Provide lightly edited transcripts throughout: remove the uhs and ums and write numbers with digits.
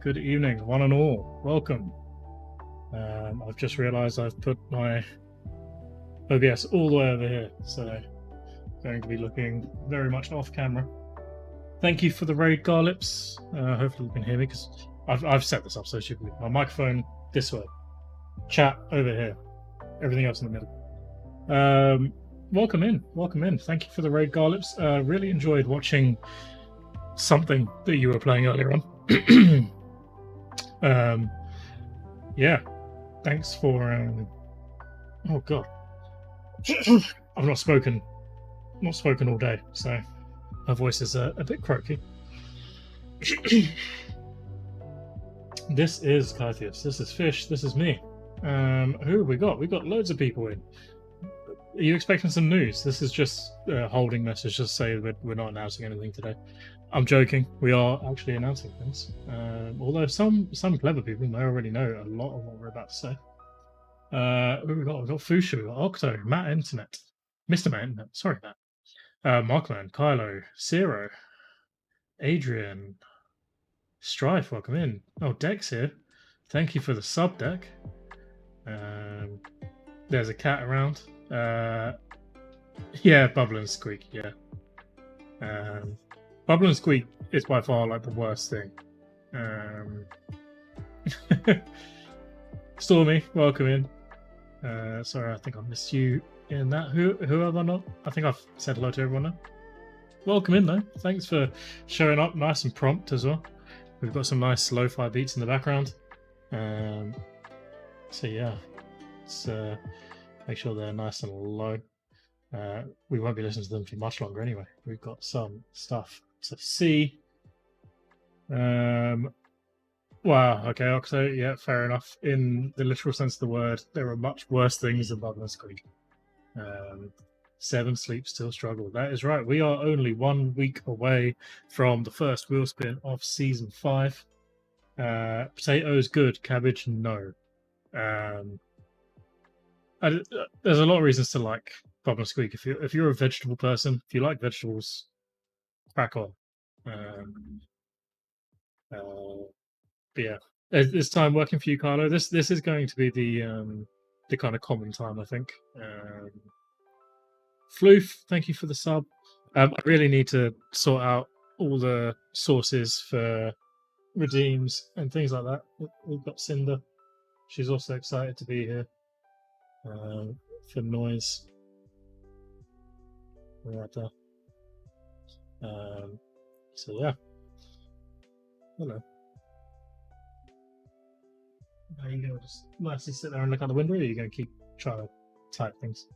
good evening, one and all. Welcome. I've just realised I've put my OBS all the way over here, so going to be looking very much off camera. Thank you for the raid, Garlips. Hopefully you can hear me because I've set this up so stupidly. My microphone this way, chat over here, everything else in the middle. Welcome in, welcome in. Thank you for the raid, Garlips. Really enjoyed watching something that you were playing earlier on. Yeah, thanks for oh god. I've not spoken all day, so my voice is a bit croaky. This is Kythius, this is Fish, this is me. Who have we got? We've got loads of people in. Are you expecting some news? This is just a holding message, just say that we're not announcing anything today. I'm joking. We are actually announcing things. Although some clever people may already know a lot of what we're about to say. Who we got? We've got Fushu, we've got Octo, Matt Internet, Mr. Matt Internet, sorry Matt. Markman, Kylo, Zero, Adrian, Strife, welcome in. Oh, Dex here. Thank you for the sub, Deck. There's a cat around. Yeah, Bubble and Squeak, yeah. Bubble and Squeak is by far like the worst thing. Stormy, welcome in. Sorry, I think I missed you in that. Who have I not? I think I've said hello to everyone now. Welcome in though. Thanks for showing up, nice and prompt as well. We've got some nice lo-fi beats in the background. So yeah, let's make sure they're nice and low. We won't be listening to them for much longer anyway. We've got some stuff to see. Wow, okay, Octo, yeah, fair enough. In the literal sense of the word, there are much worse things than Bubble and Squeak. 7 Sleep Still Struggle. That is right. We are only 1 week away from the first wheel spin of season 5. Potatoes good, cabbage no. There's a lot of reasons to like Bubble and Squeak. If you're a vegetable person, if you like vegetables, crack on. But yeah, it's time working for you, Carlo. This is going to be the kind of common time, I think. Floof, thank you for the sub. I really need to sort out all the sources for redeems and things like that. We've got Cinder. She's also excited to be here. For noise. Right there. So yeah. Hello. Are you going to just nicely sit there and look out the window, or are you going to keep trying to type things?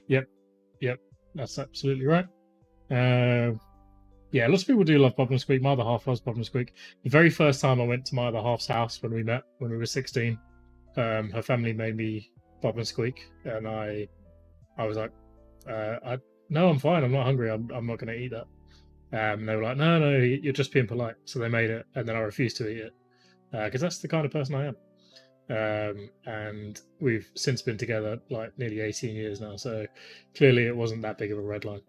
Yep, that's absolutely right. Yeah, lots of people do love Bob and Squeak. My other half loves Bob and Squeak. The very first time I went to my other half's house when we met, when we were 16, her family made me Bob and Squeak, and I was like, no, I'm fine. I'm not hungry. I'm not going to eat that. And they were like, no, you're just being polite. So they made it, and then I refused to eat it because that's the kind of person I am. And we've since been together like nearly 18 years now, so clearly it wasn't that big of a red line.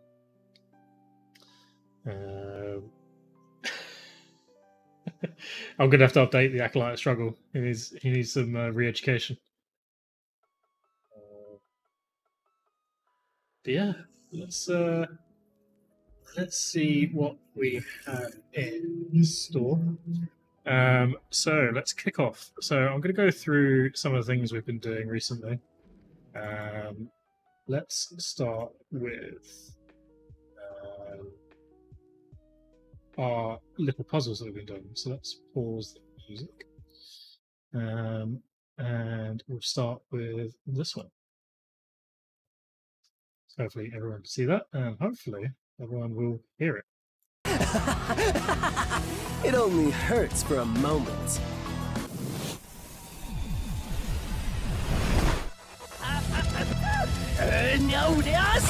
I'm gonna have to update the Acolyte struggle. He needs some re-education. But yeah, let's see what we have in store. So let's kick off. So I'm going to go through some of the things we've been doing recently. Let's start with our little puzzles that we've been doing. So let's pause the music. And we'll start with this one. So hopefully everyone can see that, and hopefully everyone will hear it. It only hurts for a moment. No, this?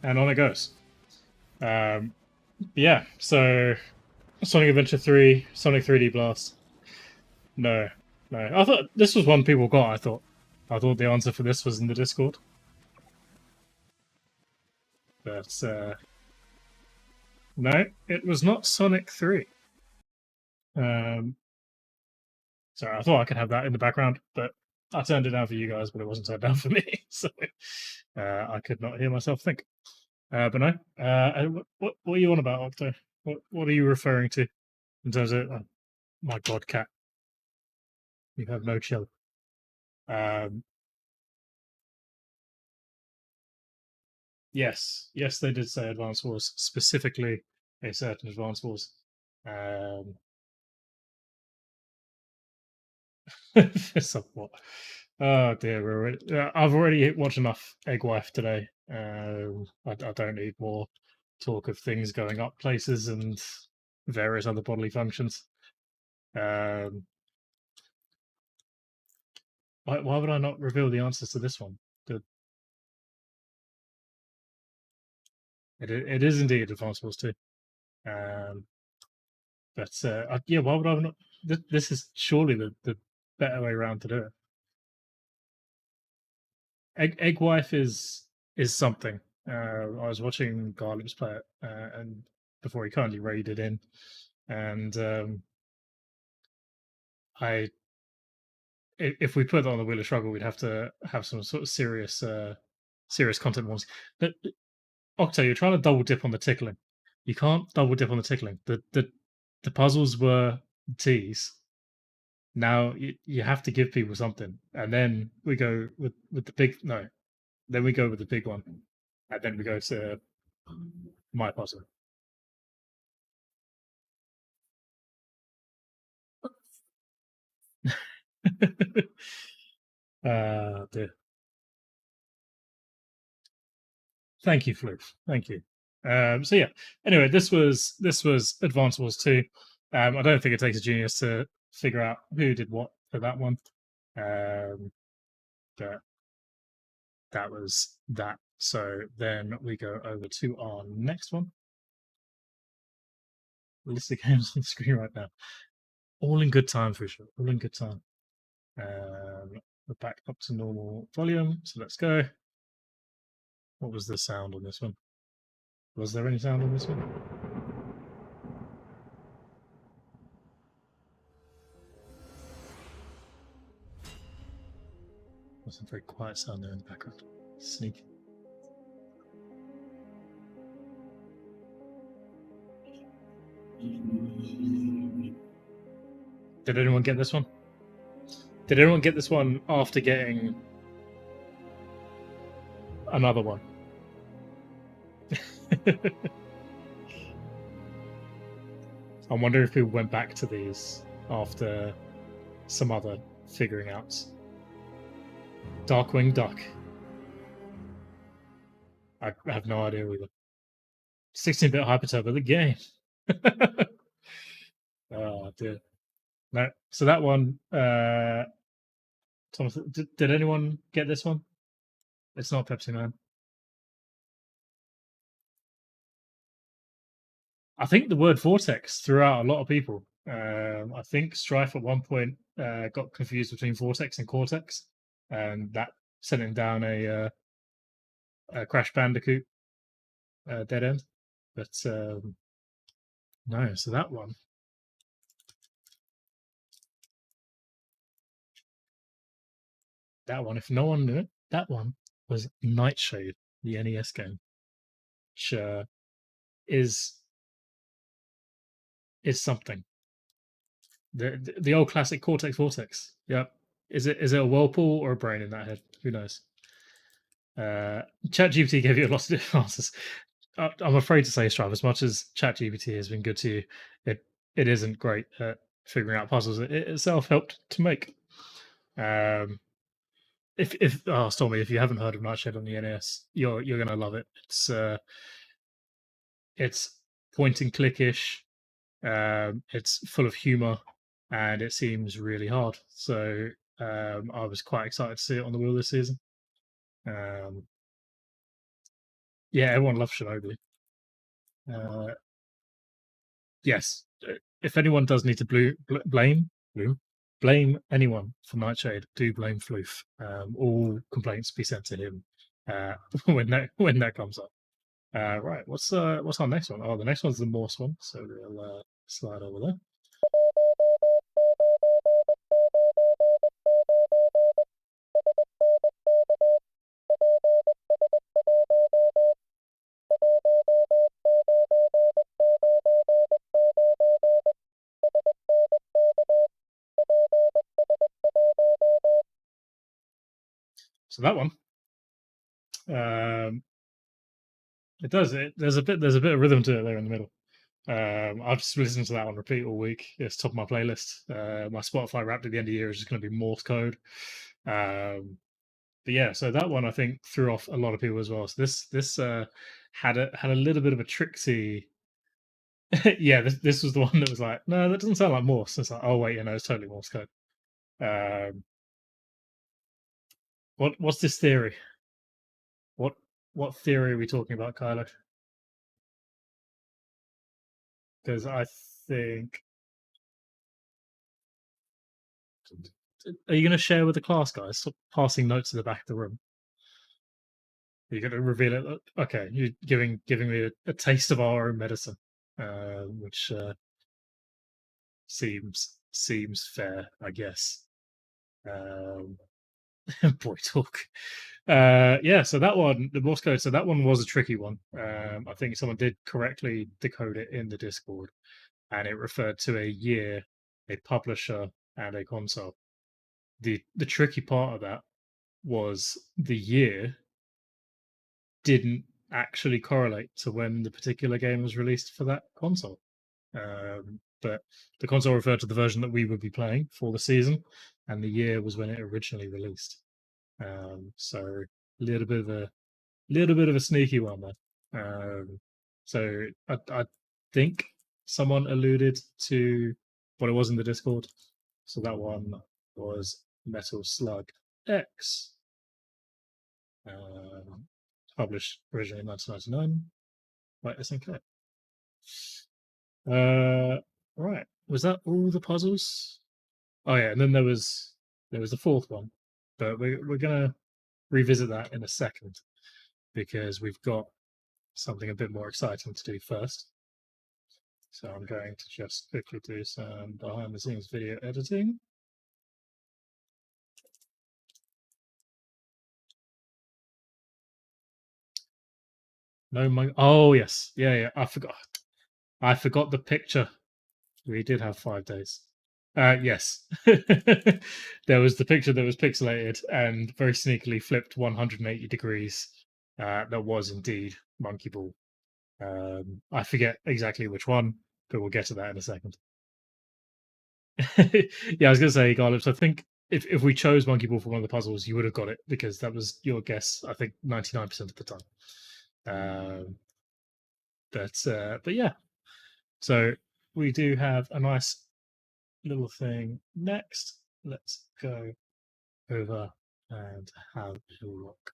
and on it goes. Yeah, so Sonic Adventure 3, Sonic 3D Blast. No, no. I thought this was one people got. I thought the answer for this was in the Discord, but no, it was not Sonic 3. Sorry, I thought I could have that in the background, but I turned it down for you guys, but it wasn't turned down for me, so I could not hear myself think. But no, what are you on about, Octo? What are you referring to in terms of? Oh, my God, cat, you have no chill. Yes, yes, they did say Advance Wars, specifically a certain Advance Wars. Somewhat. Oh dear, I've already watched enough Egg Wife today. I don't need more talk of things going up places and various other bodily functions. Um, why would I not reveal the answers to this one? It is indeed Advance Wars 2. But yeah, why would I not? This is surely the better way around to do it. Egg Wife is something. I was watching Garlips play it, and before he kindly raided in, and if we put that on the Wheel of Struggle, we'd have to have some sort of serious content warnings. But Octo, you're trying to double dip on the tickling. You can't double dip on the tickling. The puzzles were teas. Now you have to give people something, and then we go with the big no. Then we go with the big one, and then we go to my puzzle. Dear. Thank you, Floof. Thank you. So yeah. Anyway, this was Advance Wars 2. I don't think it takes a genius to figure out who did what for that one. But that was that. So then we go over to our next one. List of games on the screen right now. All in good time, for sure. All in good time. We're back up to normal volume. So let's go. What was the sound on this one? Was there any sound on this one? There's some very quiet sound there in the background. Sneaky. Did anyone get this one? Did anyone get this one after getting another one? I wonder if people went back to these after some other figuring outs. Darkwing Duck. I have no idea either. 16-bit Hyper Turbo, the game. Oh dear. No. So that one, Thomas, did anyone get this one? It's not Pepsi Man. I think the word vortex threw out a lot of people. I think Strife at one point got confused between vortex and cortex, and that sent him down a Crash Bandicoot dead end. But no, so that one. That one, if no one knew it, that one was Nightshade, the NES game, which is something. The old classic Cortex Vortex. Yep. Is it a whirlpool or a brain in that head? Who knows? ChatGPT gave you a lot of different answers. I'm afraid to say, Strive, as much as ChatGPT has been good to you, it isn't great at figuring out puzzles. It itself helped to make. Stormy, if you haven't heard of Nightshade on the NES, you're gonna love it. It's point and clickish. It's full of humor, and it seems really hard. So I was quite excited to see it on the wheel this season. Yeah, everyone loves Shinobi. Yes, if anyone does need to blame anyone for Nightshade, do blame Floof. All complaints be sent to him when that comes up. Right, what's our next one? Oh, the next one's the Morse one, so we'll slide over there. So that one, it does. There's a bit of rhythm to it there in the middle. I've just listened to that on repeat all week. It's top of my playlist. My Spotify Wrapped at the end of the year is just going to be Morse code. But yeah, so that one I think threw off a lot of people as well. So this had a little bit of a tricksy. Yeah, this was the one that was like, no, that doesn't sound like Morse. It's like, oh wait, it's totally Morse code. What's this theory? What theory are we talking about, Kylo? Because I think, are you going to share with the class, guys? Stop passing notes in the back of the room. Are you going to reveal it? Okay, you're giving me a taste of our own medicine, which seems fair, I guess. Boy talk. Yeah, so that one, the Morse code, so that one was a tricky one. I think someone did correctly decode it in the Discord, and it referred to a year, a publisher, and a console. The tricky part of that was the year didn't actually correlate to when the particular game was released for that console. But the console referred to the version that we would be playing for the season, and the year was when it originally released. So a little bit of a sneaky one there. So I think someone alluded to what it was in the Discord. So that one was Metal Slug X, published originally in 1999 by SNK. Right, was that all the puzzles? Oh yeah, and then there was the fourth one, but we're gonna revisit that in a second because we've got something a bit more exciting to do first. So I'm going to just quickly do some behind the scenes video editing. No, oh yes, yeah. I forgot the picture. We did have 5 days. Yes, there was the picture that was pixelated and very sneakily flipped 180 degrees. That was indeed Monkey Ball. I forget exactly which one, but we'll get to that in a second. Yeah, I was going to say, Garlips, I think if we chose Monkey Ball for one of the puzzles, you would have got it because that was your guess, I think, 99% of the time. But yeah, so we do have a nice little thing next. Let's go over and have a look.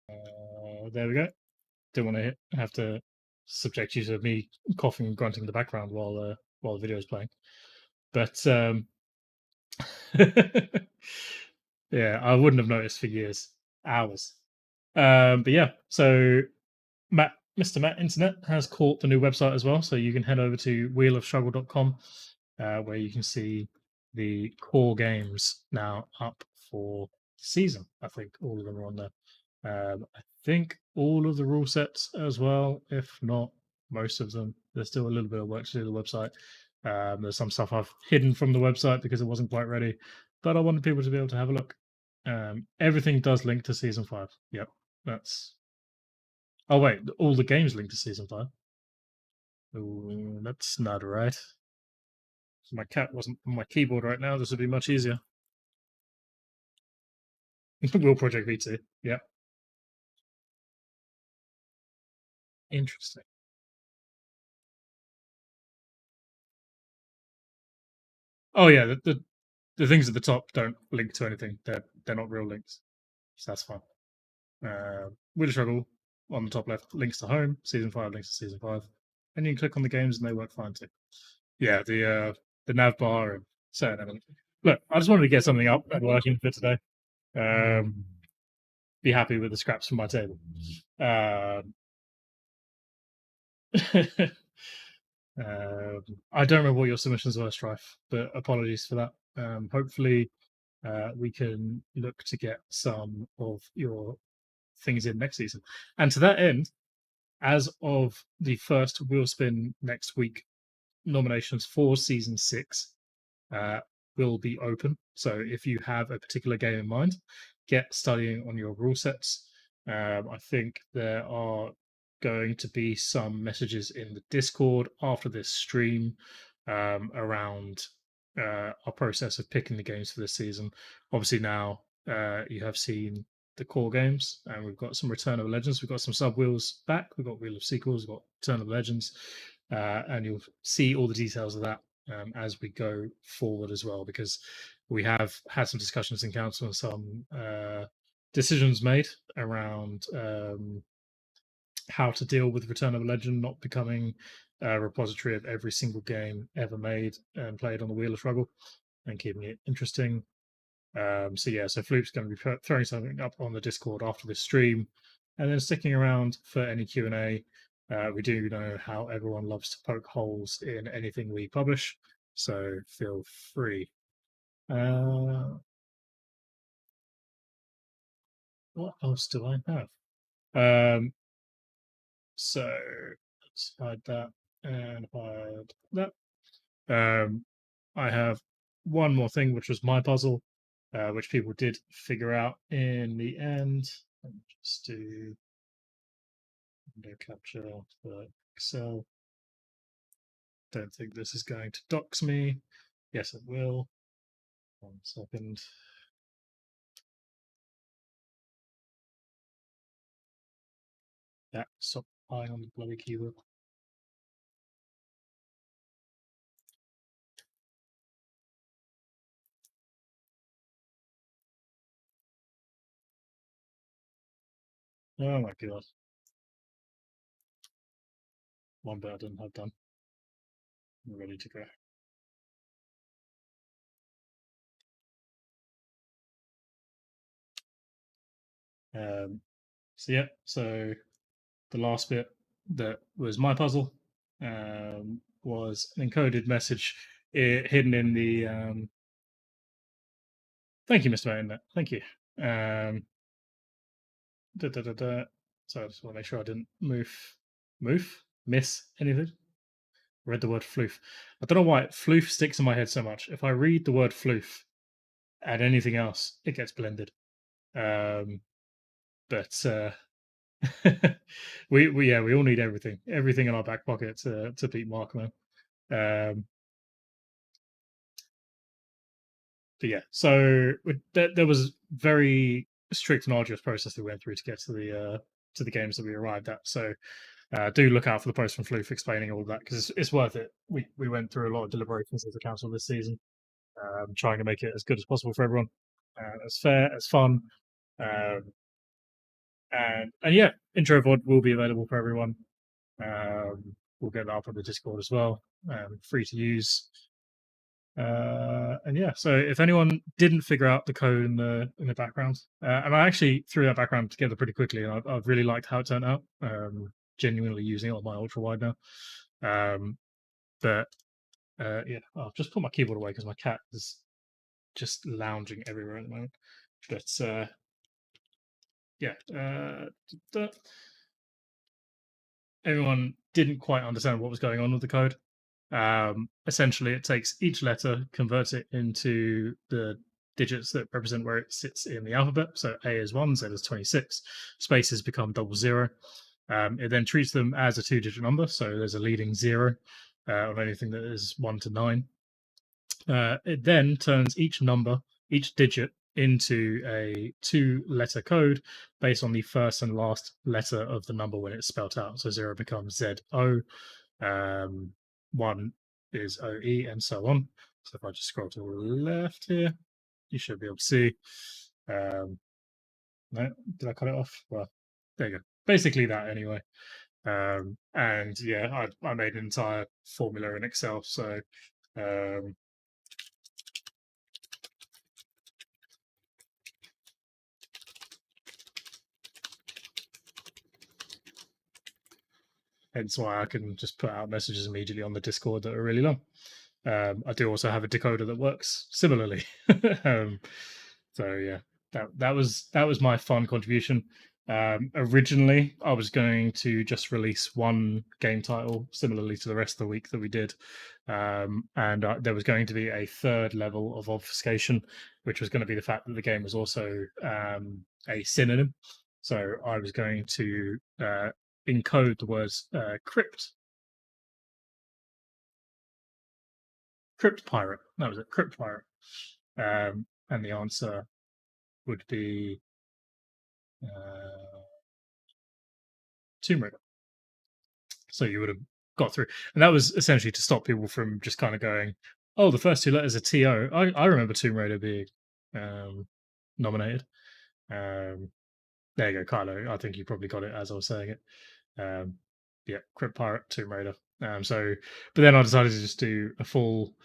There we go. Don't want to have to subject you to me coughing and grunting in the background while the video is playing. But yeah, I wouldn't have noticed for years, hours. But yeah, so Matt, Mr. Matt Internet has caught the new website as well, so you can head over to wheelofstruggle.com, where you can see the core games now up for the season. I think all of them are on there. I think all of the rule sets as well, if not most of them. There's still a little bit of work to do to the website. There's some stuff I've hidden from the website because it wasn't quite ready, but I wanted people to be able to have a look. Everything does link to season 5. Yep, that's. Oh wait, all the games link to season 5. Ooh, that's not right. If my cat wasn't on my keyboard right now, this would be much easier. Will Project V2. Yeah, interesting. Oh yeah, the things at the top don't link to anything. They're not real links, so that's fine. Wheel of Struggle on the top left links to home. Season 5 links to season 5, and you can click on the games and they work fine too. Yeah, the nav bar and certain elements. Look, I just wanted to get something up and working for today. Be happy with the scraps from my table. I don't remember what your submissions were, Strife, but apologies for that. Hopefully, we can look to get some of your things in next season. And to that end, as of the first wheel spin next week, nominations for season 6 will be open. So if you have a particular game in mind, get studying on your rule sets. I think there are going to be some messages in the Discord after this stream around our process of picking the games for this season. Obviously, now you have seen the core games, and we've got some Return of Legends. We've got some sub wheels back. We've got Wheel of Sequels. We've got Return of Legends, and you'll see all the details of that as we go forward as well, because we have had some discussions in council and some decisions made around how to deal with Return of a Legend not becoming a repository of every single game ever made and played on the Wheel of Struggle, and keeping it interesting. So yeah, so Floop's going to be throwing something up on the Discord after this stream, and then sticking around for any Q and A. We do know how everyone loves to poke holes in anything we publish, so feel free. What else do I have? So let's hide that and hide that. I have one more thing, which was my puzzle, which people did figure out in the end. Let me just do window capture for Excel. Don't think this is going to dox me. Yes, it will. 1 second. Yeah, stop eyeing on the bloody keyboard. Oh my god. One bit I didn't have done. I'm ready to go. So yeah, so the last bit that was my puzzle was an encoded message hidden in the. Thank you, Mr. Internet. Thank you. So I just want to make sure I didn't miss anything. Read the word floof. I don't know why floof sticks in my head so much. If I read the word floof and anything else, it gets blended. But we all need everything in our back pocket to beat Markman. But yeah, so there was very strict and arduous process that we went through to get to the games that we arrived at. So do look out for the post from Floof explaining all of that, because it's worth it. We went through a lot of deliberations as a council this season, trying to make it as good as possible for everyone, as fair, as fun, um, And yeah, intro VOD will be available for everyone. We'll get that up on the Discord as well, free to use. And yeah, so if anyone didn't figure out the code in the background, and I actually threw that background together pretty quickly, and I've really liked how it turned out. Genuinely using it on my ultra wide now. But yeah, I'll just put my keyboard away because my cat is just lounging everywhere at the moment. But yeah, everyone didn't quite understand what was going on with the code. Essentially, it takes each letter, converts it into the digits that represent where it sits in the alphabet. So A is 1, Z is 26, spaces become 00. It then treats them as a two-digit number. So there's a leading 0 on anything that is 1 to 9. It then turns each number, each digit, into a two-letter code based on the first and last letter of the number when it's spelt out. So 0 becomes ZO, 1 is OE, and so on. So if I just scroll to the left here, you should be able to see. No, did I cut it off? Well, there you go. Basically that anyway. And yeah, I made an entire formula in Excel. So hence why I can just put out messages immediately on the Discord that are really long. I do also have a decoder that works similarly. So yeah, that was my fun contribution. Originally, I was going to just release one game title similarly to the rest of the week that we did, and there was going to be a third level of obfuscation, which was going to be the fact that the game was also a synonym. So I was going to encode the words crypt pirate. That was it, crypt pirate. And the answer would be Tomb Raider. So you would have got through, and that was essentially to stop people from just kind of going, "Oh, the first two letters are TO." I remember Tomb Raider being nominated. There you go, Kylo. I think you probably got it as I was saying it. Yeah, Crypt Pirate, Tomb Raider. But then I decided to just do a full.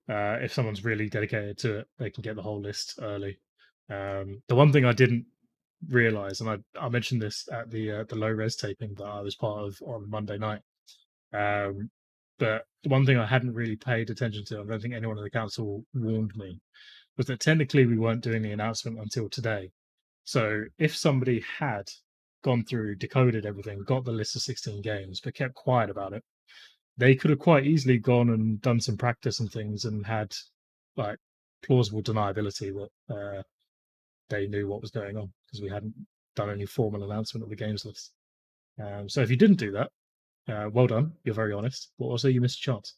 If someone's really dedicated to it, they can get the whole list early. The one thing I didn't realize, and I mentioned this at the low res taping that I was part of on Monday night. But the one thing I hadn't really paid attention to, I don't think anyone in the council warned me, was that technically we weren't doing the announcement until today. So if somebody had gone through, decoded everything, got the list of 16 games, but kept quiet about it, they could have quite easily gone and done some practice and things and had like plausible deniability that they knew what was going on because we hadn't done any formal announcement of the games list. So if you didn't do that, well done. You're very honest, but also you missed a chance.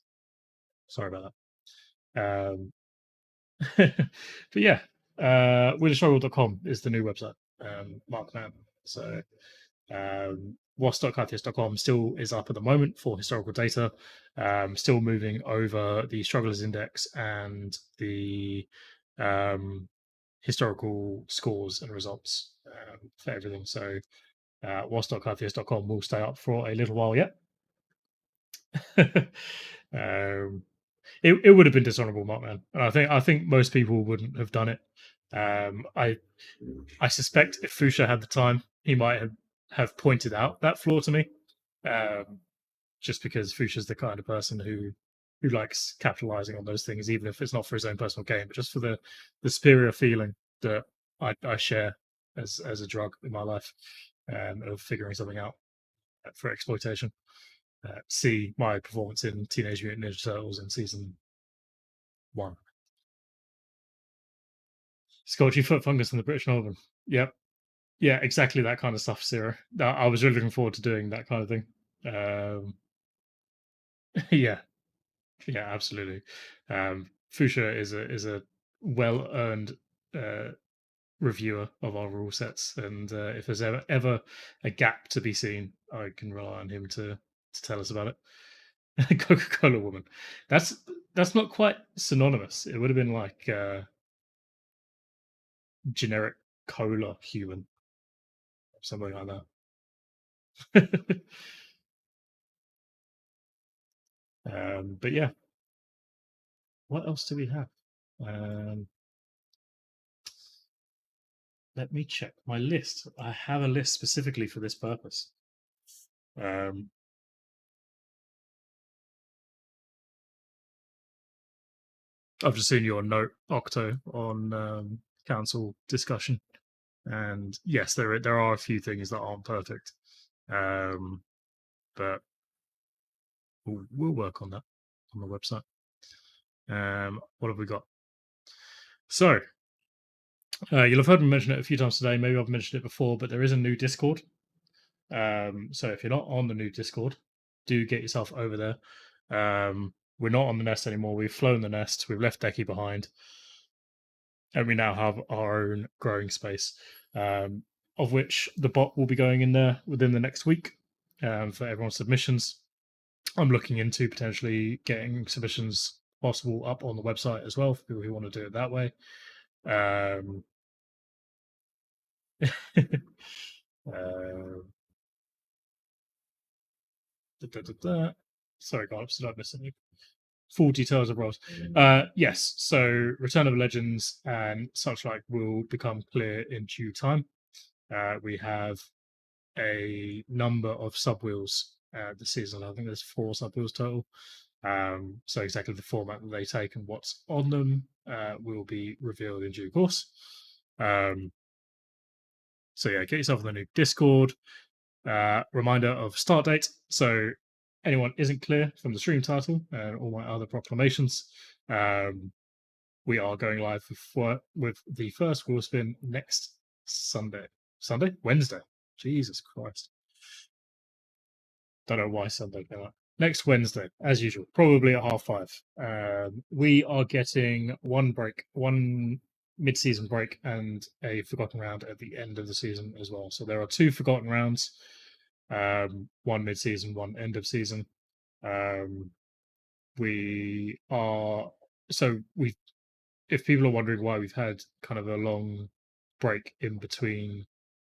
Sorry about that. But yeah, wheelstruggle.com is the new website. Mark Mann. So was.carthius.com still is up at the moment for historical data. Still moving over the strugglers index and the historical scores and results for everything. So was.carthius.com will stay up for a little while yet. It would have been dishonorable, Markman, and I think most people wouldn't have done it. I suspect if Fuchsia had the time, he might have pointed out that flaw to me, just because Fuchsia's the kind of person who likes capitalizing on those things, even if it's not for his own personal gain, but just for the superior feeling that I share as a drug in my life, of figuring something out for exploitation. See my performance in Teenage Mutant Ninja Turtles in season 1. Scorchy foot fungus in the British Northern. Yep. Yeah, exactly that kind of stuff, Sarah. I was really looking forward to doing that kind of thing. Yeah, yeah, absolutely. Fuchsia is a well earned reviewer of our rule sets, and if there's ever a gap to be seen, I can rely on him to tell us about it. Coca-Cola woman. That's not quite synonymous. It would have been like generic cola human. something like that. But yeah, what else do we have? Let me check my list. I have a list specifically for this purpose. Um, I've just seen your note, Octo, on council discussion, and yes, there are a few things that aren't perfect, but we'll work on that on the website. What have we got? So you'll have heard me mention it a few times today. Maybe I've mentioned it before, but there is a new Discord. So if you're not on the new Discord, do get yourself over there. We're not on the nest anymore. We've flown the nest. We've left Decky behind, and we now have our own growing space, of which the bot will be going in there within the next week for everyone's submissions. I'm looking into potentially getting submissions possible up on the website as well for people who want to do it that way. Sorry, guys, did I miss anything? Full details of roles. Yes, so Return of the Legends and such like will become clear in due time. We have a number of sub wheels this season. I think there's 4 sub wheels total. So exactly the format that they take and what's on them will be revealed in due course. So yeah, get yourself on the new Discord. Reminder of start date. So anyone isn't clear from the stream title and all my other proclamations, we are going live with the first wheel spin next Wednesday. Jesus Christ. Don't know why Sunday came out. Next Wednesday, as usual, probably at 5:30. We are getting one mid-season break, and a forgotten round at the end of the season as well. So there are 2 forgotten rounds, one mid-season, one end of season. We are if people are wondering why we've had kind of a long break in between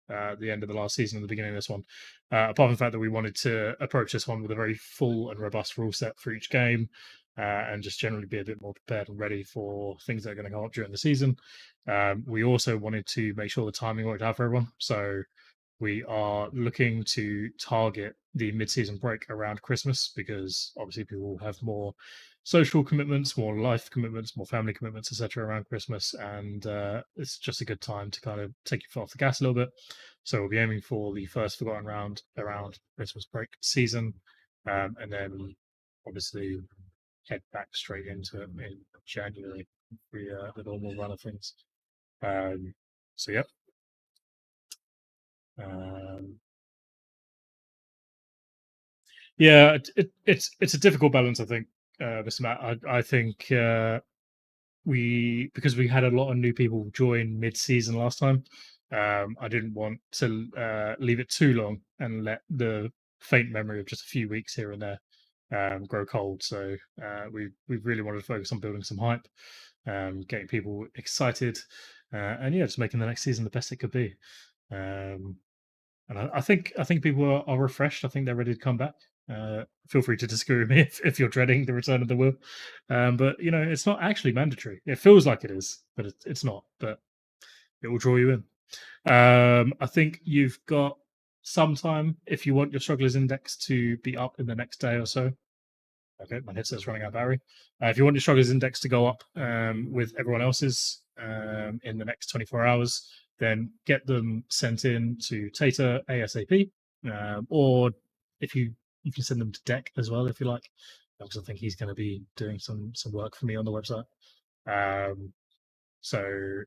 the end of the last season and the beginning of this one, apart from the fact that we wanted to approach this one with a very full and robust rule set for each game, and just generally be a bit more prepared and ready for things that are going to go up during the season. We also wanted to make sure the timing worked out for everyone. So we are looking to target the mid-season break around Christmas because obviously people will have more social commitments, more life commitments, more family commitments, etc. around Christmas, and it's just a good time to kind of take your foot off the gas a little bit. So we'll be aiming for the first forgotten round around Christmas break season, and then obviously head back straight into it in January, the normal run of things. So yep. Yeah, it's a difficult balance. I think, Mr. Matt. I think because we had a lot of new people join mid-season last time. I didn't want to leave it too long and let the faint memory of just a few weeks here and there grow cold. So we really wanted to focus on building some hype, getting people excited, and yeah, just making the next season the best it could be. And I think people are refreshed. I think they're ready to come back. Feel free to disagree with me if you're dreading the return of the wheel. But it's not actually mandatory. It feels like it is, but it's not. But it will draw you in. I think you've got some time if you want your strugglers index to be up in the next day or so. Okay, my headset's running out of battery. If you want your strugglers index to go up with everyone else's in the next 24 hours, then get them sent in to Tater ASAP, or if you can send them to Deck as well if you like, because I think he's going to be doing some work for me on the website. So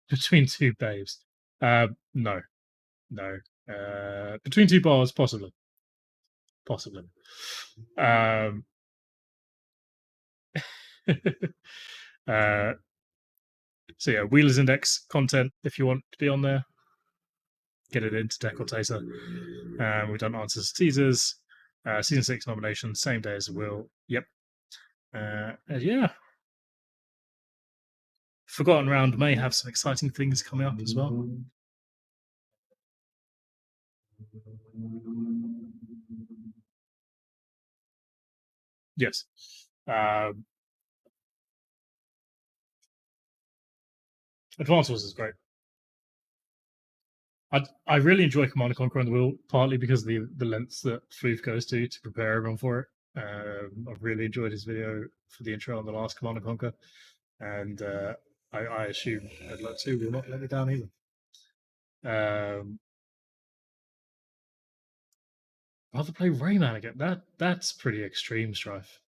between 2 babes, no, between 2 bars, possibly. So yeah, Wheeler's Index content, if you want to be on there, get it into Deck or Taser. We've done answers to teasers, season 6 nomination, same day as the wheel. Yep. Yeah. Forgotten Round may have some exciting things coming up as well. Yes. Advance Wars is great. I really enjoy Command and Conquer on the wheel, partly because of the lengths that Floof goes to prepare everyone for it. I've really enjoyed his video for the intro on the last Command and Conquer, and I assume Edlock 2 will not let me down either. Rather play Rayman again. That's pretty extreme, Strife.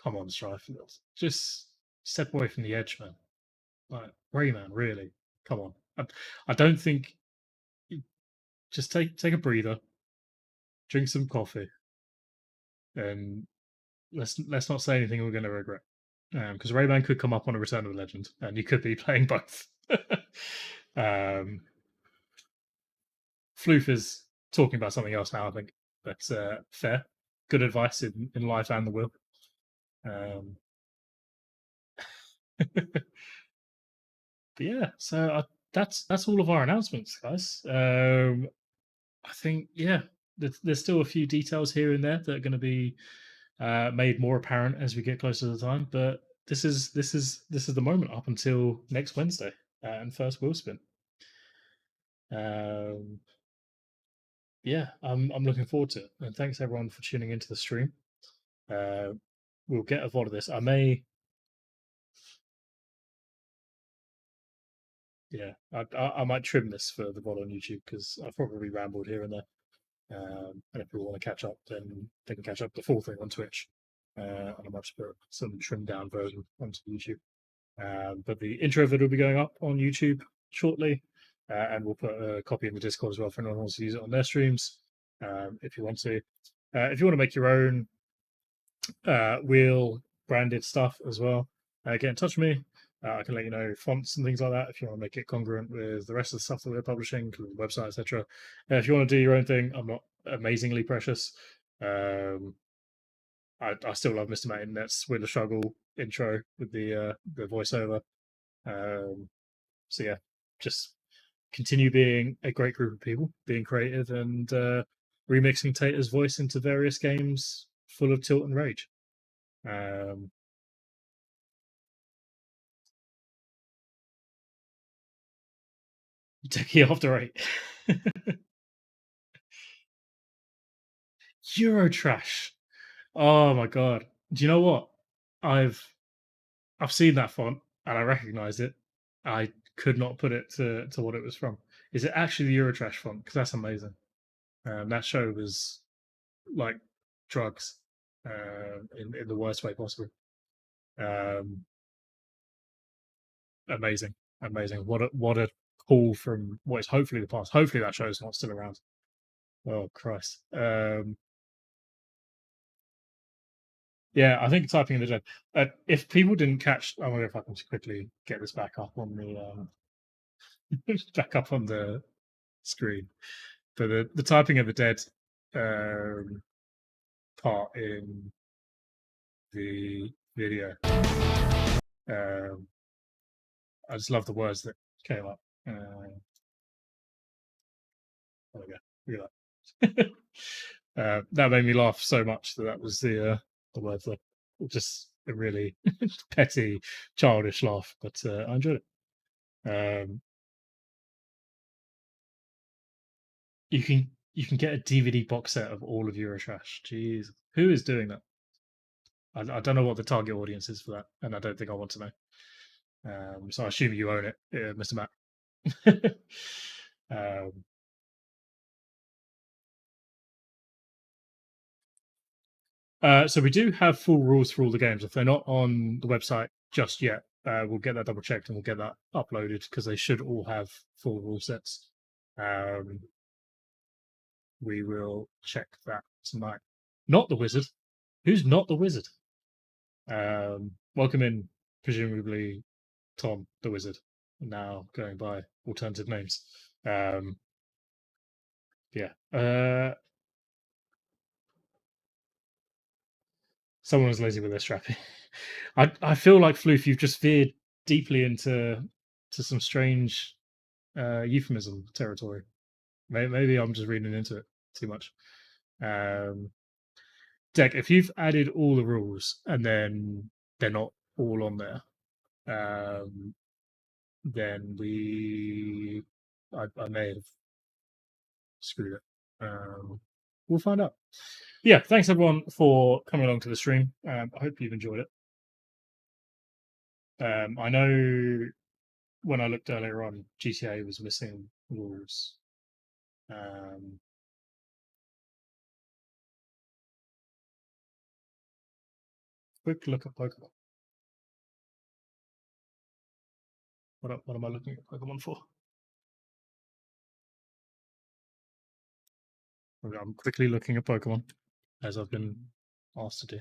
Come on, Strife. Just step away from the edge, man. Like Rayman, really. Come on. I don't think. Just take a breather, drink some coffee, and let's not say anything we're going to regret. Because Rayman could come up on a Return of the Legend, and you could be playing both. Floof is talking about something else now, I think. But fair, good advice in life and the will. But yeah, so that's all of our announcements, guys. I think there's still a few details here and there that are going to be made more apparent as we get closer to the time. But this is the moment up until next Wednesday and first wheel spin. Yeah, I'm looking forward to it, and thanks everyone for tuning into the stream. We'll get a VOD of this. I may, yeah, I might trim this for the VOD on YouTube because I've probably rambled here and there. And if people want to catch up, then they can catch up the full thing on Twitch, and I might put some trimmed down version onto YouTube. But the intro vid will be going up on YouTube shortly, and we'll put a copy in the Discord as well for anyone who wants to use it on their streams. If you want to, if you want to make your own wheel branded stuff as well, get in touch with me. I can let you know fonts and things like that if you want to make it congruent with the rest of the stuff that we're publishing, the website, etc. If you want to do your own thing, I'm not amazingly precious. I still love Mr. Matt Internet's Wheel of Struggle intro with the voiceover. So yeah, just continue being a great group of people, being creative and remixing Tater's voice into various games full of tilt and rage. Techie after 8. Eurotrash. Oh my god. Do you know what? I've seen that font and I recognize it. I could not put it to what it was from. Is it actually the Eurotrash font? Because that's amazing. That show was like drugs in the worst way possible. Amazing. What a call from what is hopefully the past. Hopefully that show's not still around. Oh Christ. Yeah, I think typing in the chat. If people didn't catch, I wonder if I can just quickly get this back up on the back up on the screen. But the typing of the dead part in the video. I just love the words that came up. There we go. Look at that. That made me laugh so much that was the words that just a really petty, childish laugh, but I enjoyed it. You can get a DVD box set of all of Eurotrash. Jeez, who is doing that? I don't know what the target audience is for that, and I don't think I want to know. So I assume you own it, Mr. Matt. So we do have full rules for all the games. If they're not on the website just yet, we'll get that double checked and we'll get that uploaded because they should all have full rule sets. We will check that tonight. Not the wizard. Who's not the wizard? Welcome in, presumably Tom the wizard, now going by alternative names. Yeah. Someone was lazy with their strapping. I feel like Floof, you've just veered deeply into some strange euphemism territory. Maybe I'm just reading into it too much. Um, Deck, if you've added all the rules and then they're not all on there, then I may have screwed it. We'll find out. Yeah, thanks everyone for coming along to the stream. I hope you've enjoyed it. I know when I looked earlier on, GTA was missing rules. Quick look at Pokemon. What am I looking at Pokemon for? I'm quickly looking at Pokemon, as I've been asked to do.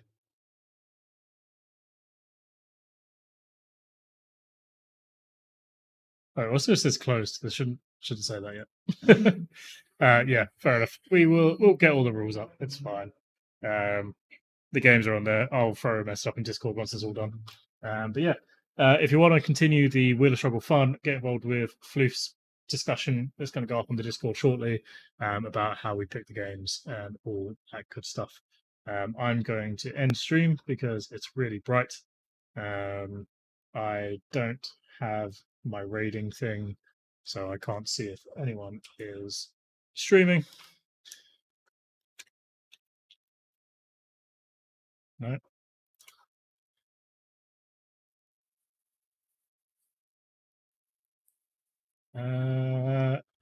Oh, also it says closed. This shouldn't say that yet. Yeah, fair enough. We'll get all the rules up. It's fine. The games are on there. I'll throw a mess up in Discord once it's all done. But yeah, if you want to continue the Wheel of Struggle fun, get involved with Floof's discussion that's going to go up on the Discord shortly about how we pick the games and all that good stuff. I'm going to end stream because it's really bright. I don't have my raiding thing, so I can't see if anyone is streaming. No.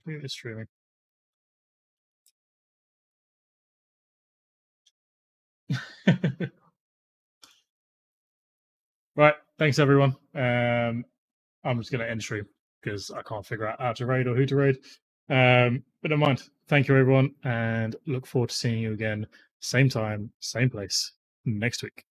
Who is streaming? Right. Thanks, everyone. I'm just going to end stream because I can't figure out how to raid or who to raid. But never mind. Thank you, everyone, and look forward to seeing you again, same time, same place next week.